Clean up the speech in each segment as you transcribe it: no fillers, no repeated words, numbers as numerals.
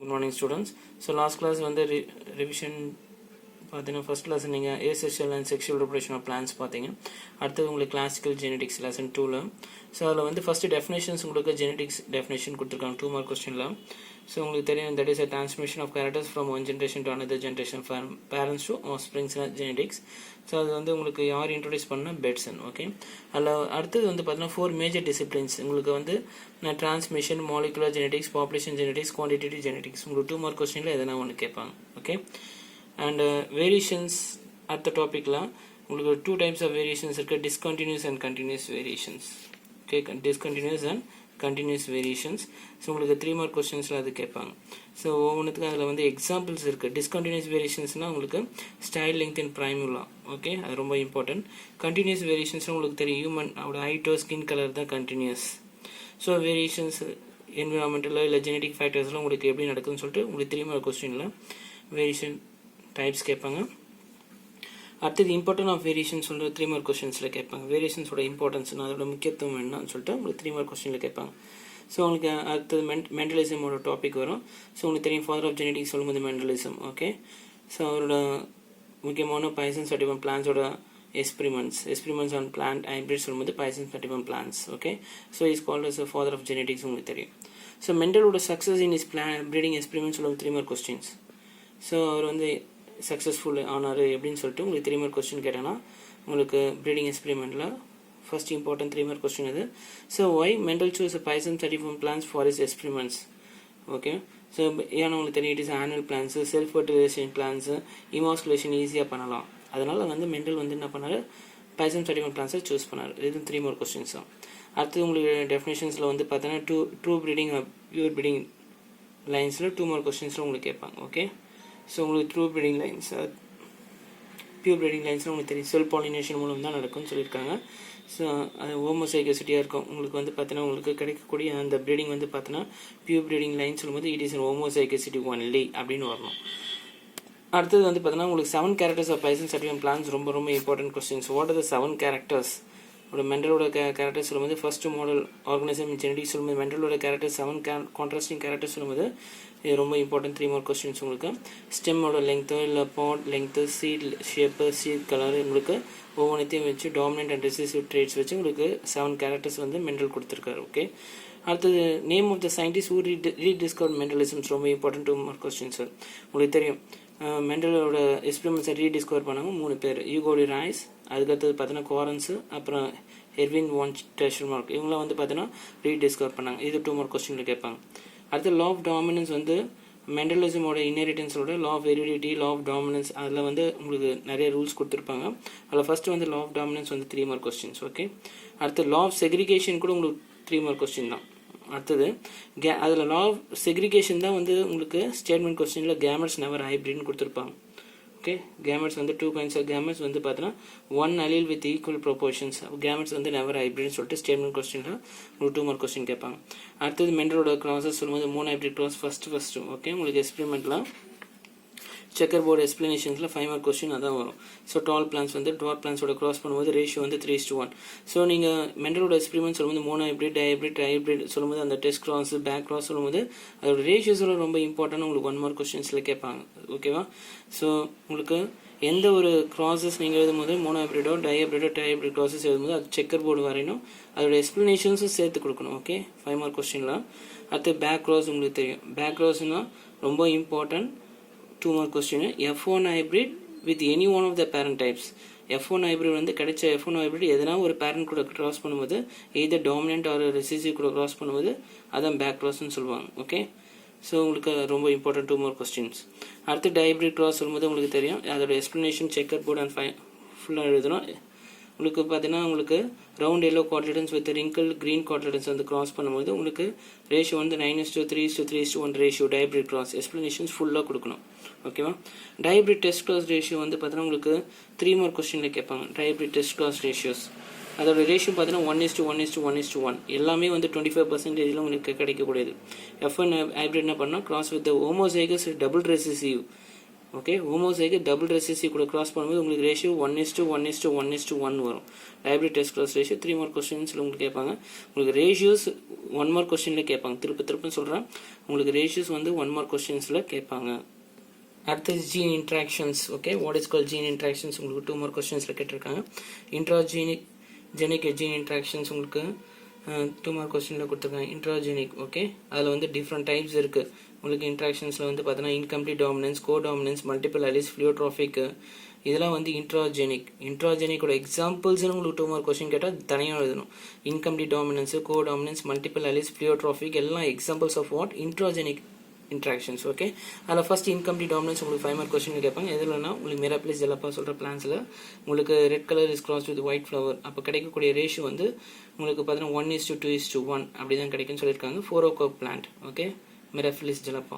Good morning students. So last class வந்து revision பார்த்தீங்கன்னா first class நீங்கள் asexual and sexual reproduction of plants பார்த்தீங்க. அடுத்தது உங்களுக்கு கிளாசிக்கல் ஜெனடிக்ஸ் லெசன் 2ல். ஸோ அதில் வந்து ஃபஸ்ட்டு டெஃபினேஷன்ஸ் உங்களுக்கு ஜெனடிக்ஸ் டெஃபினேஷன் கொடுத்துருக்காங்க 2 மார்க் கொஸ்டினில். ஸோ உங்களுக்கு தெரியும் that is a transmission of characters from one generation to another generation from parents to offsprings genetics. So அது வந்து உங்களுக்கு யார் இன்ட்ரடியூஸ் பண்ணால் பெட்சன். ஓகே, அதில் அடுத்தது வந்து பார்த்தீங்கன்னா 4 மேஜர் டிசிப்ளின்ஸ் உங்களுக்கு வந்து transmission, molecular genetics, population genetics, quantitative genetics. உங்களுக்கு 2 மார்க் கொஸ்டினில் எதனா ஒன்று கேட்பாங்க. Okay, and variations at the topic la உங்களுக்கு 2 types of variations இருக்கு, discontinuous and continuous variations. Okay, discontinuous and continuous variations. So உங்களுக்கு 3 மார்க் கொஸ்டின்ஸில் அது கேட்பாங்க. ஸோ ஒவ்வொன்றுத்துக்கும் அதில் வந்து எக்ஸாம்பிள்ஸ் இருக்குது. டிஸ்கண்டினியூஸ் வேரியேஷன்ஸ்னால் உங்களுக்கு ஸ்டைல் லெங்த் இன் ப்ரைமுலா. ஓகே, அது ரொம்ப இம்பார்ட்டன்ட். கண்டினியூஸ் வேரியேஷன்ஸ்னால் உங்களுக்கு தெரியும் ஹியூமன் அவரோட ஹைட்டோ ஸ்கின் கலர் தான் கண்டினியூஸ். ஸோ வேரியேஷன்ஸ் என்விரான்மெண்டலில் இல்லை ஜெனடிக் ஃபேக்டர்ஸ்லாம் உங்களுக்கு எப்படி நடக்குதுன்னு சொல்லிட்டு உங்களுக்கு 3 மார்க் கொஸ்டினில் வேரியேஷன் டைப்ஸ் கேட்பாங்க. அடுத்தது இம்பார்ட்டன்ட் ஆஃப் வேரியேஷன் சொல்லிட்டு 3 மார்க் கொஸ்டின்ஸில் கேட்பாங்க. வேரியேஷன்ஸோட இம்பார்ட்டன்ஸ் அதோட முக்கியத்துவம் என்னன்னு சொல்லிட்டு உங்களுக்கு 3 மார்க் கொஸ்டினில் கேட்பாங்க. ஸோ உங்களுக்கு அடுத்தது மெண்டலிசமோட டாபிக் வரும். ஸோ உங்களுக்கு தெரியும் ஃபாதர் ஆஃப் ஜெனடிக்ஸ் சொல்லும்போது மெண்டலிசம். ஓகே, ஸோ அவரோட முக்கியமான பைசன் சர்டிஃபைட் பிளான்ஸோட எக்ஸ்பிரிமெண்ட்ஸ் ஆன் பிளான்ட் ஹைபிரிட் சொல்லும்போது பைசன் சர்டிஃபைட் plants. Okay, so is called as father of genetics உங்களுக்கு தெரியும். ஸோ மெண்டலோட success in is breeding experiments சொல்லுவது 3 மார்க் கொஸ்டின்ஸ். ஸோ அவர் வந்து சக்ஸஸ்ஃபுல் ஆனார் எப்படின்னு சொல்லிட்டு உங்களுக்கு 3 மார்க் கொஸ்டின் கேட்டேன்னா உங்களுக்கு ப்ரீடிங் எக்ஸ்பெரிமெண்ட்டில் ஃபர்ஸ்ட் இம்பார்ட்டன்ட் 3 மார்க் கொஸ்டின் இது. So why Mendel choose Pisum சர்டிஃபைட் plants for is experiments. Okay, so ஏன்னா உங்களுக்கு தெரியும் it is annual plants, self fertilization plants, emasculation ஈஸியாக பண்ணலாம். அதனால் வந்து மெண்டல் வந்து என்ன பண்ணார், பைசன் சர்டிஃபைட் பிளான்ஸை சூஸ் பண்ணார். இது 3 மார்க் கொஸ்டின்ஸ் தான். அடுத்தது உங்களுக்கு டெஃபினேஷன்ஸில் வந்து பார்த்தீங்கன்னா ட்ரூ ப்ரீடிங் பியூர் ப்ரீடிங் லைன்ஸில் 2 மார்க் கொஸ்டின்ஸில் உங்களுக்கு கேட்பாங்க. ஓகே, ஸோ உங்களுக்கு true breeding lines pure breeding லைன்ஸ்லாம் உங்களுக்கு தெரியும் செல் பாலினேஷன் மூலம் தான் நடக்கும்னு சொல்லியிருக்காங்க. ஸோ அது ஹோமோசைகசிட்டியாக இருக்கும். உங்களுக்கு வந்து பார்த்தீங்கன்னா உங்களுக்கு கிடைக்கக்கூடிய அந்த ப்ரீடிங் வந்து பார்த்தீங்கன்னா பியூர் ப்ரீடிங் லைன் சொல்லும்போது இட் இஸ் ஹோமோசைகசிட்டி ஒன்லி அப்படின்னு வரணும். அடுத்தது வந்து பார்த்தீங்கன்னா உங்களுக்கு 7 கேரக்டர்ஸ் ஆஃப் பைசன் சர்டிஃபைட் பிளான்ஸ் ரொம்ப ரொம்ப important questions. What are the 7 characters? ஒரு மெண்டலோட கேரக்டர்ஸ் சொல்லும்போது ஃபர்ஸ்ட் மாடல் ஆர்கனிசம் ஜெனடிக்ஸ் சொல்லும்போது மெண்டலோட கேரக்டர் 7 கான்ட்ராஸ்டிங் கேரக்டர்ஸ் சொல்லும்போது இது ரொம்ப இம்பார்ட்டன்ட் 3 மார்க் கொஸ்டின்ஸ். உங்களுக்கு ஸ்டெம்மோட லெங்க்த்தோ இல்லை pod length, seed shape, seed colour உங்களுக்கு ஒவ்வொன்றத்தையும் வச்சு டாமினன்ட் அண்ட் ரெசிசிவ் ட்ரேட்ஸ் வச்சு உங்களுக்கு 7 கேரக்டர்ஸ் வந்து மெண்டல் கொடுத்துருக்காரு. ஓகே, அடுத்தது name of the scientist who rediscover Mendelisms ரொம்ப இம்பார்ட்டன்ட் 2 மார்க் கொஸ்டின்ஸ். உங்களுக்கு தெரியும் மெண்டலோட எக்ஸ்பெரிமெண்ட்ஸை ரீடிஸ்கவர் பண்ணாங்க 3 பேர். யூகோடி ராய்ஸ், அதுக்கடுத்தது பார்த்தீங்கன்னா குவாரன்ஸு, அப்புறம் எர்வின் வான் டெஷர்மார்க். இவங்களாம் வந்து பார்த்தீங்கன்னா ரீடிஸ்கவர் பண்ணாங்க. இது 2 மார்க் கொஸ்டினில் கேட்பாங்க. அடுத்து லா ஆஃப் டாமினன்ஸ் வந்து மெண்டலிசமோட இன்ஹெரிட்டன்ஸோட law of heredity, law of dominance அதில் வந்து உங்களுக்கு நிறைய ரூல்ஸ் கொடுத்துருப்பாங்க. அதில் ஃபர்ஸ்ட் வந்து லா ஆஃப் டாமினன்ஸ் வந்து 3 மார்க் கொஸ்டின்ஸ். ஓகே, அடுத்து லா ஆஃப் செக்ரிகேஷன் கூட உங்களுக்கு 3 மார்க் கொஸ்டின் தான். அடுத்தது அதில் லா ஆஃப் செக்ரிகேஷன் தான் வந்து உங்களுக்கு ஸ்டேட்மெண்ட் கொஸ்டினில் கேமெட்ஸ் நெவர் ஹைப்ரிட்னு கொடுத்துருப்பாங்க. ஓகே, கேமெட்ஸ் வந்து 2 kinds ஆஃப் கேமெட்ஸ் வந்து பார்த்தீங்கன்னா 1 allele with equal proportions. Gametes வந்து நெவர் ஹைப்ரிட்னு சொல்லிட்டு ஸ்டேட்மெண்ட் கொஸ்டினில் உங்களுக்கு 2 மார்க் கொஸ்டின் கேட்பாங்க. அடுத்தது மெண்டலோட கிராஸஸ் சொல்லும்போது 3 ஹைப்ரிட் கிராஸ் ஃபர்ஸ்ட். ஓகே, உங்களுக்கு எக்ஸ்பெரிமெண்ட்டில் செக்கர் போர்டு எக்ஸ்பிளனேஷன்ஸில் 5 மார்க் கொஸ்டின் அதான் வரும். ஸோ டால் பிளான்ஸ் வந்து டுவார்ஃப் பிளான்ஸோட கிராஸ் பண்ணும்போது ரேஷியோ வந்து 3:1. ஸோ நீங்கள் மெண்டலோட எக்ஸ்பெரிமெண்ட் சொல்லும்போது 3 ஹைப்ரிட், டைஹைப்ரிட் சொல்லும்போது அந்த டெஸ்ட் கிராஸ், பேக் கிராஸ் சொல்லும்போது அதோட ரேஷியோஸோட ரொம்ப இம்பார்ட்டன்ட் உங்களுக்கு 1 மார்க் கொஸ்டின்ஸில் கேட்பாங்க. ஓகேவா? ஸோ உங்களுக்கு எந்த ஒரு கிராஸஸ் நீங்கள் எழுதும்போது 3 ஹைப்ரிடோ டைஹைப்ரிட் கிராஸஸ் எழுதும்போது அது செக்கர் போர்டு வரையணும், அதோட எக்ஸ்பிளனேஷன்ஸும் சேர்த்து கொடுக்கணும். ஓகே, 5 மார்க் கொஸ்டின்லாம். அடுத்து பேக் கிராஸ் உங்களுக்கு தெரியும். பேக் கிராஸ்னா ரொம்ப important 2 mark question. F1 hybrid with any one of the parent types. F1 hybrid வந்து கிடைச்ச F1 ஹைப்ரிட் எதனா ஒரு பேரண்ட் கூட கிராஸ் பண்ணும்போது எய்தர் டாமினன்ட் ஆர் ரெசிசிவ் கூட கிராஸ் பண்ணும்போது அதான் பேக் கிராஸ்ன்னு சொல்லுவாங்க. ஓகே, ஸோ உங்களுக்கு ரொம்ப இம்பார்ட்டன்ட் 2 மார்க் கொஸ்டின்ஸ். அடுத்து டைஹைப்ரிட் கிராஸ் சொல்லும்போது உங்களுக்கு தெரியும் அதோட எக்ஸ்பிளனேஷன் செக்கர் போர்டு அண்ட் ஃபுல்லாக எழுதணும். உங்களுக்கு பார்த்தீங்கன்னா உங்களுக்கு round yellow quadrants with wrinkle green quadrants வந்து கிராஸ் பண்ணும்போது உங்களுக்கு ரேஷியோ வந்து 9:3:3:1 ரேஷியோ டைஹைப்ரிட் கிராஸ் எக்ஸ்பிளனேஷன்ஸ் ஃபுல்லாக கொடுக்கணும். ஓகேவா? டைஹைப்ரிட் டெஸ்ட் கிளாஸ் ரேஷியோ வந்து பார்த்தீங்கன்னா உங்களுக்கு 3 மார்க் கொஸ்டினில் கேட்பாங்க. டைஹைப்ரிட் டெஸ்ட் கிளாஸ் ரேஷியோஸ் அதோட ரேஷியோ பார்த்தீங்கன்னா 1:1:1:1 எல்லாமே வந்து 25% உங்களுக்கு கிடைக்கக்கூடியது. F1 ஹைப்ரிட் என்ன பண்ணால் cross with homozygous double recessive okay, homozygous double recessive கூட கிராஸ் பண்ணும்போது உங்களுக்கு ரேஷியோ 1:1:1:1 வரும். Dihybrid test cross ratio 3 mark கொஸ்டின்ஸில் உங்களுக்கு கேட்பாங்க. உங்களுக்கு ரேஷியோஸ் 1 மார்க் கொஸ்டினில் கேட்பாங்க. திருப்பி சொல்கிறேன், உங்களுக்கு ரேஷியோஸ் வந்து 1 மார்க் கொஸ்டின்ஸில் கேட்பாங்க. அடுத்தது gene interactions. Okay, what is call gene interactions உங்களுக்கு 2 மார்க் கொஸ்டின்ஸில் கேட்டிருக்காங்க. இன்ட்ராஜெனிக் ஜீன் இன்ட்ராக்ஷன்ஸ் உங்களுக்கு 2 மார்க் கொஸ்டினில் கொடுத்துருக்காங்க. இன்ட்ராஜெனிக், ஓகே, அதில் வந்து டிஃப்ரெண்ட் டைப்ஸ் இருக்குது. உங்களுக்கு இன்ட்ராக்ஷன்ஸில் வந்து பார்த்தீங்கன்னா incomplete dominance, co dominance, multiple alleles, ஃப்ளூயோட்ராஃபிக், இதெல்லாம் வந்து இன்ட்ராஜெனிக்கோட எக்ஸாம்பிள்ஸ்னு உங்களுக்கு 2 மார்க் கொஸ்டின் கேட்டால் தனியாக எழுதணும். Incomplete dominance, co dominance, multiple alleles, pleiotropic எல்லாம் examples of what intragenic interactions. Okay, அதில் ஃபர்ஸ்ட் இன்கம்ப்ளீட் டாமினன்ஸ் உங்களுக்கு 5 மார்க் கொஸ்டின் கேட்பாங்க. எதுலன்னா உங்களுக்கு மிராபிலிஸ் ஜலப்பா சொல்கிற பிளான்ஸில் உங்களுக்கு red colour is cross with white flower, அப்போ கிடைக்கக்கூடிய ரேஷியோ வந்து உங்களுக்கு பார்த்தீங்கன்னா 1:2:1 அப்படி தான் கிடைக்குன்னு சொல்லியிருக்காங்க. 4 o'clock plant. Okay, Mirabilis jalapa.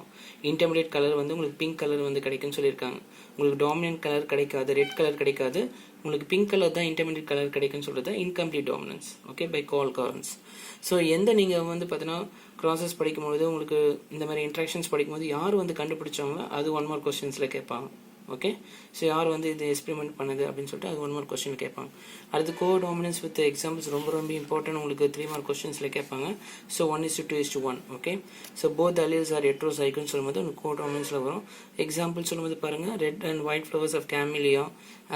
Intermediate colour வந்து உங்களுக்கு பிங்க் கலர் வந்து கிடைக்குன்னு சொல்லியிருக்காங்க. உங்களுக்கு டாமினன்ட் கலர் கிடைக்காது, ரெட் கலர் கிடைக்காது, உங்களுக்கு பிங்க் கலர் தான் இன்டர்மீடியட் கலர் கிடைக்குன்னு சொல்கிறது incomplete dominance. Okay, by Carl Correns. So எந்த நீங்கள் வந்து பார்த்தீங்கன்னா க்ராசஸ் படிக்கும்போது உங்களுக்கு இந்த மாதிரி இன்ட்ராக்ஷன்ஸ் படிக்கும்போது யார் வந்து கண்டுபிடிச்சாங்களோ அது 1 மார்க் கொஸ்டின்ஸில் கேட்பாங்க. ஓகே, ஸோ யார் வந்து இது எக்ஸ்பெரிமெண்ட் பண்ணுது அப்படின்னு சொல்லிட்டு அது 1 மார்க் கொஸ்டின் கேட்பாங்க. அடுத்து கோ டாமினன்ஸ் வித் எக்ஸாம்பிள்ஸ் ரொம்ப இம்பார்ட்டன்ட், உங்களுக்கு 3 மார்க் கொஸ்டின்ஸில் கேட்பாங்க. So 1:2:1. Okay, so both alleles are ஹெட்ரோசைக்கிள்னு சொல்லும்போது உங்களுக்கு கோ டாமினன்ஸில் வரும். எக்ஸாம்பிள் சொல்லும்போது பாருங்கள், red and white flowers of camellia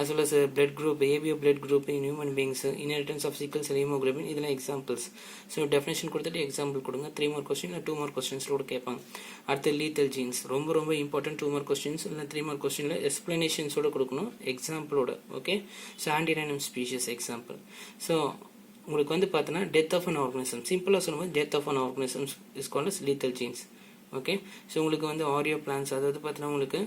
as well as a blood group, ABO blood group in human beings, inheritance of sickle cell hemoglobin, இதெல்லாம் எக்ஸாம்பிள்ஸ். ஸோ டெஃபினேஷன் கொடுத்துட்டு எக்ஸாம்பிள் கொடுங்க. 3 மார்க் கொஸ்டின் இல்லை 2 மார்க் கொஸ்டின்ஸோட கேட்பாங்க. அடுத்து lethal genes ரொம்ப important. 2 mark questions இல்லை 3 mark கொஸ்டினில் எக்ஸ்பிளனேஷன்ஸோட கொடுக்கணும் எக்ஸாம்பிளோட. Okay, so antirrhinum species example. So உங்களுக்கு வந்து பார்த்தீங்கன்னா டெத் ஆஃப் அன் ஆர்கனிசம், சிம்பிளாக சொல்லும்போது death of an organism is called as lethal genes. Okay, so உங்களுக்கு வந்து ஆரியோ பிளான்ஸ், அதாவது பார்த்தீங்கன்னா உங்களுக்கு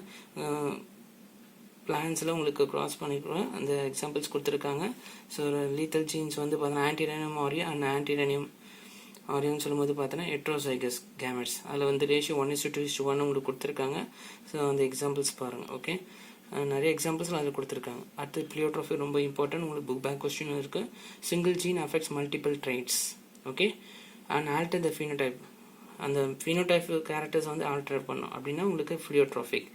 பிளான்ஸில் உங்களுக்கு கிராஸ் பண்ணிக்கிறோம் அந்த எக்ஸாம்பிள்ஸ் கொடுத்துருக்காங்க. ஸோ லீத்தல் ஜீன்ஸ் வந்து பார்த்தீங்கன்னா ஆன்டிரைனியம் ஆரியோ அண்ட் ஆன்டிரைனியம் ஆரியோன்னு சொல்லும்போது பார்த்தீங்கன்னா ஹெட்ரோசைகஸ் கேமெட்ஸ், அதில் வந்து ரேஷியோ 1:2:1 உங்களுக்கு கொடுத்துருக்காங்க. ஸோ அந்த எக்ஸாம்பிள்ஸ் பாருங்கள். ஓகே, நிறைய எக்ஸாம்பிள்ஸ்லாம் அதில் கொடுத்துருக்காங்க. அடுத்து பிளியோட்ரோஃபி ரொம்ப இம்பார்ட்டன்ட், உங்களுக்கு புக் பேக் கொஸ்டின் இருக்குது. Single gene affects multiple traits. Okay, and alter the phenotype, அந்த ஃபீனோடைப் கேரக்டர்ஸ் வந்து ஆல்டர் பண்ணும் அப்படின்னா உங்களுக்கு பிளியோட்ரோஃபிக்.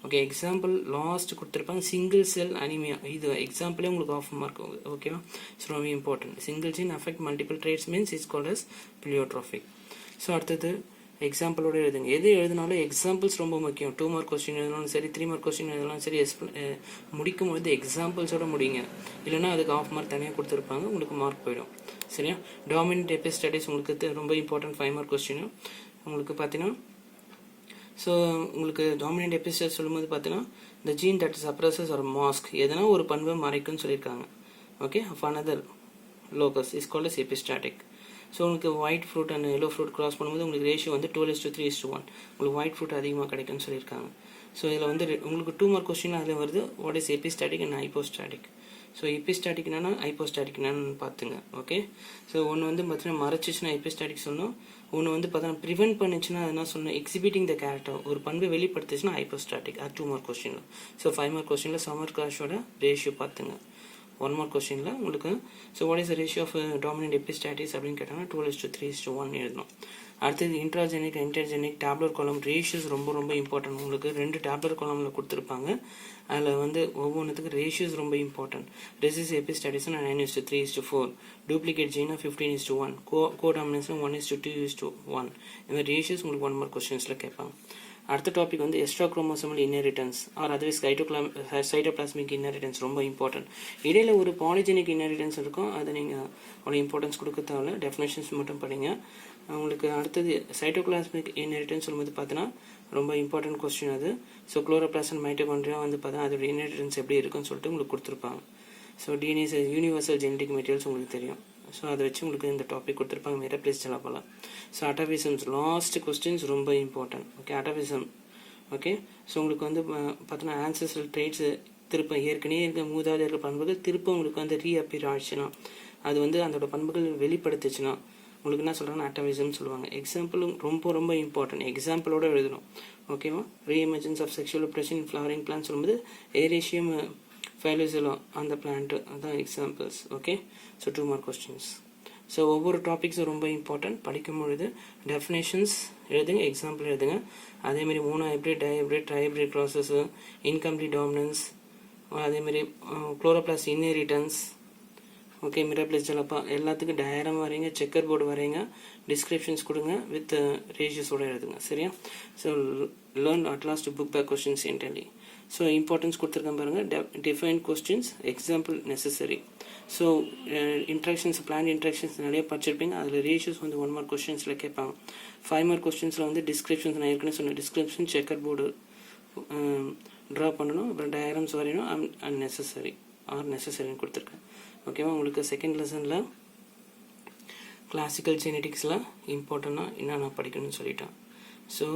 ஓகே, எக்ஸாம்பிள் லாஸ்ட் கொடுத்துருப்பாங்க சிங்கிள் செல் அனிமியா, இது எக்ஸாம்பிளே உங்களுக்கு 1/2 மார்க். ஓகேவா, ஸோ ரொம்ப important. Single gene affect multiple traits means is called as pleiotropic. So அடுத்தது எக்ஸாம்பிளோட எழுதுங்க. எது எழுதினாலும் எக்ஸாம்பிள்ஸ் ரொம்ப முக்கியம். 2 மார்க் கொஸ்டின் எழுதினாலும் சரி, 3 மார்க் கொஸ்டின் எழுதினாலும் சரி, முடிக்கும் போது எக்ஸாம்பிள்ஸோட முடிங்க. இல்லைன்னா அதுக்கு 1/2 மார்க் தனியாக கொடுத்துருப்பாங்க, உங்களுக்கு மார்க் போயிடும். சரியா, டாமினன்ட் எபிஸ்டாட்டிக்ஸ் உங்களுக்கு ரொம்ப இம்பார்ட்டன்ட் 5 மார்க் கொஸ்டின் உங்களுக்கு பார்த்தீங்கன்னா. ஸோ உங்களுக்கு டாமினன்ட் எபிஸ்டாட்டிக்ஸ் சொல்லும்போது பார்த்தீங்கன்னா இந்த gene that suppresses or mask, எதனா ஒரு பண்பை மறைக்குன்னு சொல்லியிருக்காங்க. Okay, of another locus is called as epistatic. So உங்களுக்கு white fruit and yellow fruit cross பண்ணும்போது உங்களுக்கு ரேஷியோ வந்து 12:3:1, உங்களுக்கு ஒயிட் ஃப்ரூட் அதிகமாக கிடைக்குன்னு சொல்லியிருக்காங்க. ஸோ இதில் வந்து உங்களுக்கு 2 மார்க் கொஸ்டின் அதில் வருது, what is epistatic and hypostatic. So epistatic என்னன்னா ஹைப்போஸ்டாட்டிக் என்னன்னு பார்த்துங்க. ஓகே, ஸோ ஒன்று வந்து பார்த்தீங்கன்னா மறைச்சிச்சுன்னா எபிஸ்டாட்டிக் சொல்லணும், ஒன்று வந்து பார்த்தீங்கன்னா ப்ரிவென்ட் பண்ணிச்சுன்னா அது என்ன சொல்லணும், எக்ஸிபிட்டிங் த கேரக்டர், ஒரு பண்பை வெளிப்படுத்துச்சுன்னா ஹைப்போஸ்டாட்டிக். அது 2 மார்க் கொஸ்டினில். ஸோ 5 மார்க் கொஸ்டினில் சம்மர் கிளாஷோட ரேஷியோ பார்த்துங்க. 1 மார்க் கொஸ்டினில் உங்களுக்கு so what is the ratio of dominant epistatics அப்படின்னு கேட்டாங்கன்னா 12:3:1 எழுதணும். அடுத்தது இன்ட்ராஜெனிக் இன்டர்ஜெனிக் டேப்லர் காலம் ரேஷியோஸ் ரொம்ப இம்பார்ட்டன்ட். உங்களுக்கு 2 டேப்லர் காலமில் கொடுத்துருப்பாங்க, அதில் வந்து ஒவ்வொன்றுத்துக்கு ரேஷியோஸ் ரொம்ப இம்பார்ட்டன்ட். ரெசிஸ் எபிஸ்டாட்டிக்ஸ்னா 9:3:4, டூப்ளிகேட் ஜீனா 15:1, கோடாமினன்ஸ்னா 1:2:1. இந்த மாதிரி ரேஷியோஸ் உங்களுக்கு 1 மார்க் கொஸ்டின்ஸில் கேட்பாங்க. அடுத்த டாபிக் வந்து extra chromosomal inheritance or otherwise cytoplasmic inheritance ரொம்ப இம்பார்ட்டன்ட். இடையில ஒரு பாலிஜெனிக் இன்ஹெரிட்டன்ஸ் இருக்கும், அதை நீங்கள் அவ்வளோ இம்பார்ட்டன்ஸ் கொடுக்க தேவையில்ல, டெஃபினேஷன்ஸ் மட்டும் படிங்க. உங்களுக்கு அடுத்தது சைட்டோபிளாஸ்மிக் இன்ஹெரிட்டன்ஸ் சொல்லும்போது பார்த்தீங்கன்னா ரொம்ப இம்பார்ட்டன்ட் கொஸ்டின் அது. ஸோ குளோரோபிளாஸ்ட் அண்ட் மைட்டோகாண்ட்ரியா வந்து பார்த்தீங்கன்னா அதோட இன்ஹெரிட்டன்ஸ் எப்படி இருக்குன்னு சொல்லிட்டு உங்களுக்கு கொடுத்துருப்பாங்க. So DNA universal genetic materials உங்களுக்கு தெரியும். ஸோ அதை வச்சு உங்களுக்கு இந்த டாபிக் கொடுத்துருப்பாங்க, மிராபிலிஸ் ஜலப்பா. ஸோ அட்டாவிசம்ஸ் லாஸ்ட் கொஸ்டின்ஸ் ரொம்ப important. Okay, atavism. Okay, so உங்களுக்கு வந்து பார்த்தீங்கன்னா ஆன்சஸ்ட்ரல் ட்ரேட்ஸ் திருப்ப ஏற்கனவே இருக்க மூதாதையர்கள் பண்புகள் திருப்ப உங்களுக்கு வந்து ரீஅப்பியர் ஆச்சுன்னா, அது வந்து அதோட பண்புகள் வெளிப்படுத்துச்சுன்னா உங்களுக்கு என்ன சொல்கிறாங்கன்னா அட்டாவிசம்னு சொல்லுவாங்க. எக்ஸாம்பிளும் ரொம்ப இம்பார்ட்டன்ட், எக்ஸாம்பிளோட எழுதணும். ஓகேவா, reemergence of sexual repression in flowering plant சொல்லும்போது ஏரேஷியம் ஃபைலோசெலா அந்த பிளான்ட், அதான் examples. Okay, so 2 mark questions. So ஒவ்வொரு டாபிக்ஸும் ரொம்ப இம்பார்ட்டன்ட். படிக்கும் பொழுது டெஃபினேஷன்ஸ் எழுதுங்க, எக்ஸாம்பிள் எழுதுங்க. அதேமாதிரி monohybrid, dihybrid, trihybrid process, incomplete dominance, அதேமாதிரி chloroplast inheritance, okay, Mirabilis jalapa, எல்லாத்துக்கும் டயக்ராம் வரைங்க, செக்கர் போர்டு வரைங்க, டிஸ்கிரிப்ஷன்ஸ் கொடுங்க, வித் ரேஷியோஸோடு எழுதுங்க. சரியா? So learn at last book back questions entirely. So importance கொடுத்துருக்கேன் பாருங்கள். Define questions, example necessary. So interactions, plant interactions நிறைய படிச்சிருப்பீங்க. அதில் ரேஷியோஸ் வந்து 1 மார்க் கொஸ்டின்ஸில் கேட்பாங்க. 5 மார்க் கொஸ்டின்ஸில் வந்து டிஸ்கிரிப்ஷன்ஸ், நான் ஏற்கனவே சொன்ன டிஸ்கிரிப்ஷன், செக்கர் போர்டு ட்ரா பண்ணணும், அப்புறம் டயக்ராம்ஸ் வரையணும், அண்ட் நெசசரி ஆர் நெசசரின்னு கொடுத்துருக்கேன். ஓகேவா? உங்களுக்கு செகண்ட் லெசனில் கிளாசிக்கல் ஜெனடிக்ஸில் இம்பார்ட்டண்ட்டாக என்னென்ன படிக்கணும்னு சொல்லிட்டேன். So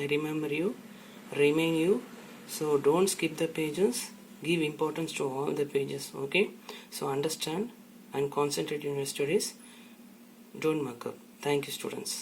I remember you, remind you, so don't skip the pages, give importance to all the pages. Okay, so understand and concentrate in your studies, don't muck up. Thank you, students.